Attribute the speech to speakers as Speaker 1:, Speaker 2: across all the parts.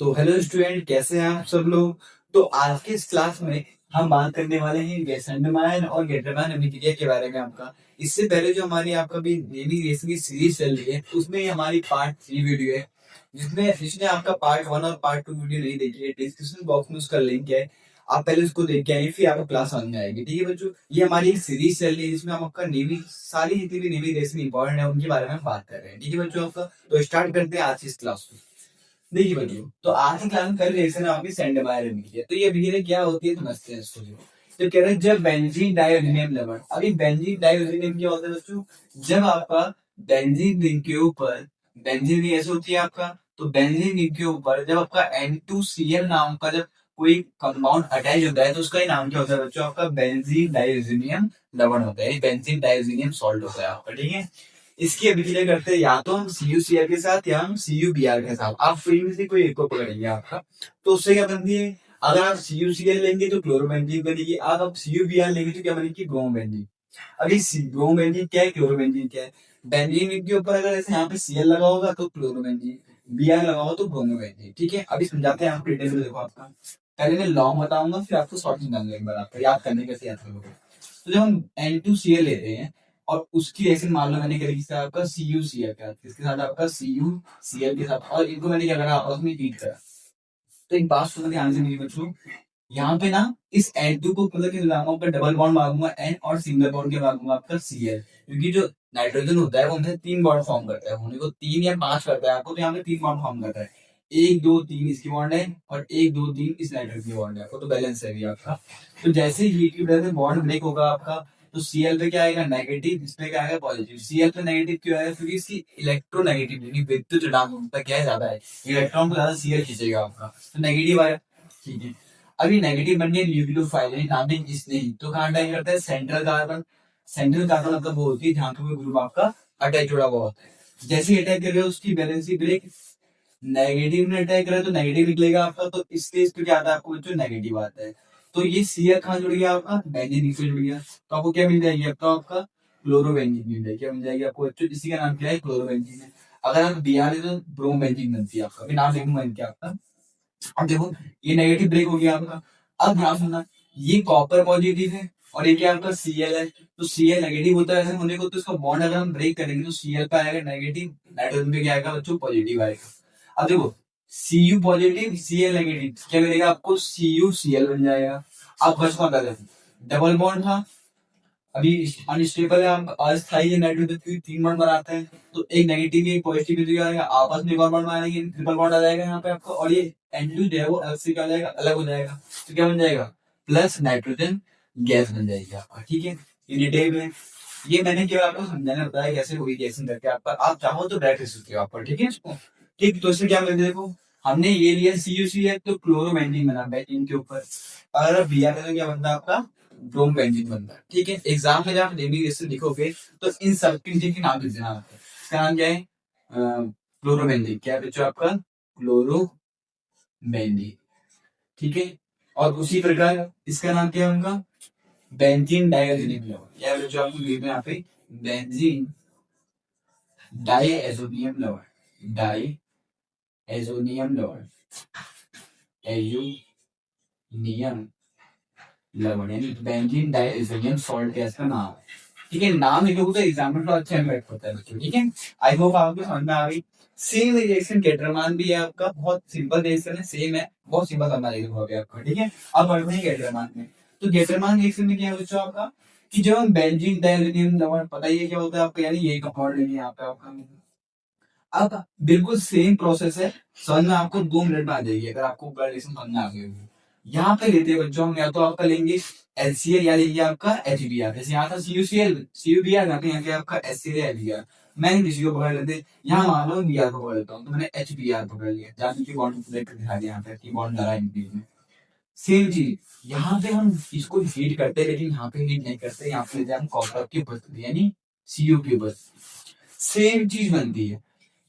Speaker 1: तो hello student, कैसे हैं आप सब लोग। तो आज के इस क्लास में हम बात करने वाले हैं गेसनडमाइन और गेटरमैन अमिटिरिया के बारे में। आपका इससे पहले जो हमारी आपका भी नेविगेशन की सीरीज चल रही है उसमें ही हमारी पार्ट 3 वीडियो है, जिसमें जिसने आपका पार्ट 1 और पार्ट 2 वीडियो नहीं देखी है, डिस्क्रिप्शन बॉक्स में उसका लिंक है। आप पहले उसको देख के आइए, फिर आपको क्लास समझ में आएगी। ठीक है बच्चों, ये हमारी एक सीरीज चल रही है जिसमें हम आपका नेवी सारी जितनी भी नेविगेशन इंपॉर्टेंट है उनके बारे में हम बात कर रहे हैं। ठीक है बच्चों, आपका तो स्टार्ट करते हैं आज की इस क्लास को। देखिए बच्चों, तो आज की क्लास में पहले रिएक्शन आपकी सेंडमायर में है। तो ये अभिक्रिया क्या होती है समझते हैं इसको। तो कह रहे हैं जब बेंजीन डाइऑक्सीनियम लवण, अभी बेंजीन डाइऑक्सीनियम क्या होता है बच्चों, जब आपका बेंजीन रिंग के ऊपर बेंजीन रिंग ऐसे होती है आपका, तो बेंजीन रिंग के ऊपर जब आपका N2Cl नाम का जब कोई कंपाउंड अटैच होता है तो उसका ही नाम क्या होता है बच्चों, आपका बेंजीन डाइऑक्सीनियम लवण होता है, बेंजीन डाइऑक्सीनियम सॉल्ट होता है आपका। ठीक है, इसकी अभिक्रिया करते हैं या तो हम CuCl के साथ या हम CuBr के साथ। आप फ्री में से कोई एक को पकड़ेंगे आपका, तो उससे क्या बनती है। अगर आप CuCl लेंगे तो क्लोरोबेंजीन बनेगी, अगर आप CuBr लेंगे तो क्या बनेगी, ब्रोमोबेंजीन। अभी ब्रोमोबेंजीन क्या है, क्लोरोबेंजीन क्या है। बेंजीन के ऊपर अगर ऐसे यहाँ पे Cl लगा होगा तो क्लोरोबेंजीन, Br लगा होगा तो ब्रोमोबेंजीन। ठीक है, अभी समझाते हैं आपको डिटेल में। देखो आपका पहले मैं लॉन्ग बताऊंगा, फिर आपको शॉर्ट समझाऊंगा, एक बार आपका याद करने कैसे याद करोगे। तो जब हम N2Cl लेते हैं और उसकी रिएक्शन मान लो मैंने करी किसके साथ, आपका CuCl के साथ, किसके साथ, आपका CuCl के साथ, और इनको मैंने क्या करा, आपस में हीट करा। तो एक बात सुनो ध्यान से मेरी बच्चों, यहाँ पे ना इस N2 को मतलब कि आपका डबल बॉन्ड मांगूंगा N और सिंगल बॉन्ड के मांगूंगा आपका Cl, क्योंकि जो नाइट्रोजन होता है वो हमसे 3 बॉन्ड फॉर्म करता है, होने को 3 या 5 करता है आपको, तो यहाँ पे 3 बॉन्ड फॉर्म करता है। 1 2 3 इसकी बॉन्ड है और 1 2 3 इस नाइट्रोजन की बॉन्ड है आपको, तो बैलेंस है भी आपका। तो जैसे ही हीट की वजह से बॉन्ड ब्रेक होगा आपका, तो Cl पे क्या आएगा, नेगेटिव, इस पे क्या आएगा, पॉजिटिव। Cl पे नेगेटिव क्यों आएगा, क्योंकि इसकी इलेक्ट्रोनेगेटिविटी विद्युत ऋणात्मकता क्या है, ज्यादा है, इलेक्ट्रॉन को ज्यादा Cl खींचेगा आपका, तो नेगेटिव आएगा। ठीक है, अभी नेगेटिव बन गया न्यूक्लियोफाइल, यानी नाभिक इसने ही, तो कहाँ अटैक करता है, सेंट्रल कार्बन। सेंट्रल कार्बन मतलब वो होती है जहां पे ग्रुप आपका अटैच जुड़ा हुआ होता है। जैसे ही अटैक करेगा उसकी वैलेंसी ब्रेक, नेगेटिव में अटैक करे तो नेगेटिव निकलेगा आपका, तो इस केस पे क्या आता है आपको जो नेगेटिव आता है। तो ये Cl कहाँ जुड़ गया आपका, बेंजीन से जुड़ गया, तो आपको क्या मिल जाएगी, आपका क्लोरोबेंजीन मिल जाएगी। क्या मिल जाएगी आपको, इसी का नाम क्या है, क्लोरोबेंजीन है। अगर आप Br तो ब्रोमोबेंजीन बनती है आपका, नाम लिखूंगा इनके आपका। अब देखो ये नेगेटिव ब्रेक हो गया आपका। अब ध्यान सुनना, ये कॉपर पॉजिटिव है और ये क्या आपका Cl है, तो Cl नेगेटिव होता है ऐसे होने को, तो इसका बॉन्ड अगर हम ब्रेक करेंगे तो Cl पे आएगा नेगेटिव, नाइट्रोजन पे क्या आएगा बच्चों, पॉजिटिव आएगा। अब देखो Cu पॉजिटिव Cl नेगेटिव, क्या मिलेगा आपको, CuCl बन जाएगा। अब बच कौन रहा, डबल बॉन्ड था, अभी अनस्टेबल है, हम अस्थायी है, नाइट्रोजन की 3 बॉन्ड बनाते हैं, तो एक नेगेटिव एक पॉजिटिव जो आएगा आपस में एक और बॉन्ड बनाएंगे, ट्रिपल बॉन्ड आ जाएगा यहाँ पे आपको, और ये N2 जो है वो अलग से क्या हो जाएगा, अलग हो जाएगा, तो क्या बन जाएगा, प्लस नाइट्रोजन गैस बन जाएगी आपका। ठीक है, ये डिटेल में ये मैंने केवल आपको समझाने बताया कैसे कोई रिएक्शन करके आपका, आप चाहो तो डायरेक्ट लिख सकते हो आपका। ठीक है इसको, ठीक, तो इससे क्या मिलता है, देखो हमने ये लिया CuCl तो क्लोरोबेंजीन बना बेंजीन के ऊपर, और Br का क्या बनता है आपका, ब्रोमोबेंजीन बनता है। ठीक है, एग्जाम में जब आप डेरिवेशन लिखोगे तो इन सब के नीचे के नाम लिख देना। इसका नाम क्या है, क्लोरोबेंजीन, क्या बच्चों आपका, क्लोरोबेंजीन। ठीक है, और उसी प्रकार इसका नाम क्या होगा, बेंजीन डाइएज़ोनियम लवण, क्या बच्चों आपको लिखना है यहाँ पे, बेंजीन डाइएज़ोनियम लवण, डाइएज़ोनियम लवण, एज़ोनियम लवण, यानी बेंजीन डाइएज़ोनियम सॉल्ट गैस का नाम है। ठीक है, नाम लिखोगे तो एग्जाम्पल तो अच्छा इम्पैक्ट होता है बच्चों। ठीक है, आई होप आपको समझ में आ गई। सेम रिएक्शन गेटरमान भी है आपका, बहुत सिंपल रिएक्शन है, सेम है, बहुत सिंपल करना रहेगा आपका। ठीक है, अब बढ़ते हैं गेटरमान में। तो गेटरमान रिएक्शन में क्या है बच्चों आपका, कि जब हम बेंजीन डाइएज़ोनियम लवण, पता ही है क्या होता है आपका, यानी यही कंपाउंड लेंगे यहाँ पे आपका। अब बिल्कुल सेम प्रोसेस है, समझ में आपको 2 मिनट में आ जाएगी अगर आपको रिलेशन समझ में आ गई होगी। यहाँ पे लेते हैं बच्चों हम, या तो आपका लेंगे LCl या लेंगे आपका HBr। जैसे यहाँ था CuCl CuBr, यहाँ पे आपका HCl या HBr। मैंने किसी को पकड़ लेते, यहाँ मान लो Br को पकड़ लेता हूँ, तो मैंने HBr पकड़ लिया, जहाँ की बॉन्ड ब्रेक कर दिखा दिया, यहाँ पे की बॉन्ड लगा इनके बीच में। सेम चीज यहाँ पे हम इसको हीट करते हैं, लेकिन यहाँ पे हीट नहीं करते, यहाँ पे लेते हैं हम कॉपर की उपस्थिति, यानी Cu की उपस्थिति, सेम चीज बनती है।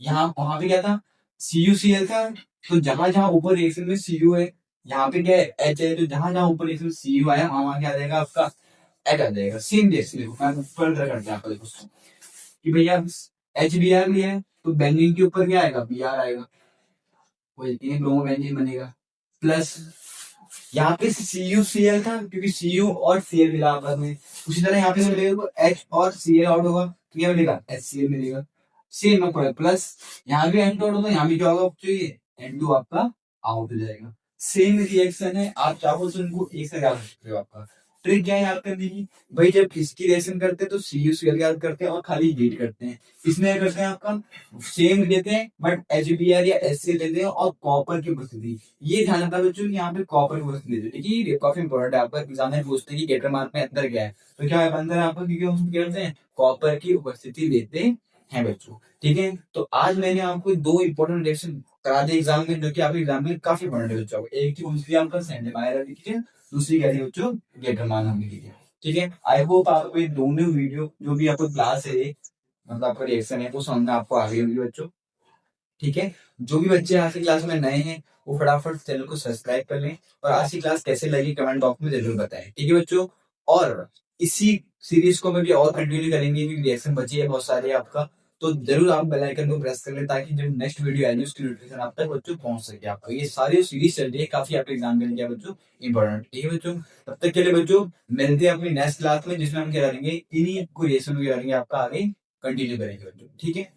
Speaker 1: यहाँ वहां पे क्या था, CuCl था, तो जहां जहां ऊपर रिएक्शन में Cu है, यहाँ पे क्या है, H है, तो जहां जहां ऊपर रिएक्शन में Cu आया वहां वहां क्या आ जाएगा आपका, H आ जाएगा। सेम रिएक्शन देखो, मैं ऊपर करके आपको देखो कि भैया HBr भी है तो बेंजीन के ऊपर क्या आएगा, Br आएगा। वही एक ब्रोमो बेंजीन बनेगा, प्लस यहाँ पे CuCl था क्योंकि Cu और Cl मिला आपस में। उसी तरह यहाँ पे मिलेगा तो H और Cl आउट होगा तो क्या मिलेगा, HCl मिलेगा। सेम आपको प्लस यहाँ भी N2 आउट होगा, यहाँ भी क्या होगा आपको, ये N2 आपका आउट हो जाएगा। सेम रिएक्शन है, आप चाहो तो इनको एक साथ याद रख सकते हो। आपका ट्रिक क्या है याद करने की, भाई जब किसकी रिएक्शन करते हैं तो CuCl याद करते हैं और खाली हीट करते हैं। इसमें क्या करते हैं आपका सेम लेते हैं बट HBr या HCl लेते हैं और कॉपर की उपस्थिति, ये ध्यान रखना बच्चों कि यहाँ पे कॉपर की उपस्थिति लेते हैं। देखिए ये काफी इंपॉर्टेंट है, आपका एग्जाम में पूछते हैं कि गेटर मार्क में अंदर क्या है, तो क्या है अंदर आपका, क्योंकि हम क्या करते हैं कॉपर की उपस्थिति लेते हैं बच्चों। ठीक है, तो आज मैंने आपको दो इंपॉर्टेंट रिएक्शन करा दी एग्जाम में, जो कि आपके एग्जाम में काफी इंपॉर्टेंट है बच्चों। एक थी उनकी आपका सेंडेमायर लिखी है, दूसरी क्या थी बच्चों गेटरमान हमने लिखी है। ठीक है, आई होप आपको ये दोनों वीडियो जो भी आपको क्लास है मतलब आपका रिएक्शन है वो समझ में आपको आ गई होगी बच्चों। ठीक है, जो भी बच्चे आज की क्लास में नए हैं वो फटाफट चैनल को सब्सक्राइब कर लें और आज की क्लास कैसे लगी कमेंट बॉक्स में जरूर बताएं। ठीक है बच्चों, और इसी सीरीज को मैं भी और कंटिन्यू करेंगे क्योंकि रिएक्शन बची है बहुत सारे आपका, तो जरूर आप बेल आइकन को प्रेस कर लें ताकि जब नेक्स्ट वीडियो आएगी उसकी नोटिफिकेशन आप तक बच्चों पहुंच सके। आपका ये सारी सीरीज चल रही है, काफी आपके एग्जाम के लिए बच्चों इंपॉर्टेंट। ठीक है बच्चों, तब तक के लिए बच्चों मिलते हैं अपनी नेक्स्ट क्लास में जिसमें हम क्या करेंगे, इन्हीं को रिएक्शन करेंगे आपका आगे कंटिन्यू करेंगे बच्चों। ठीक है।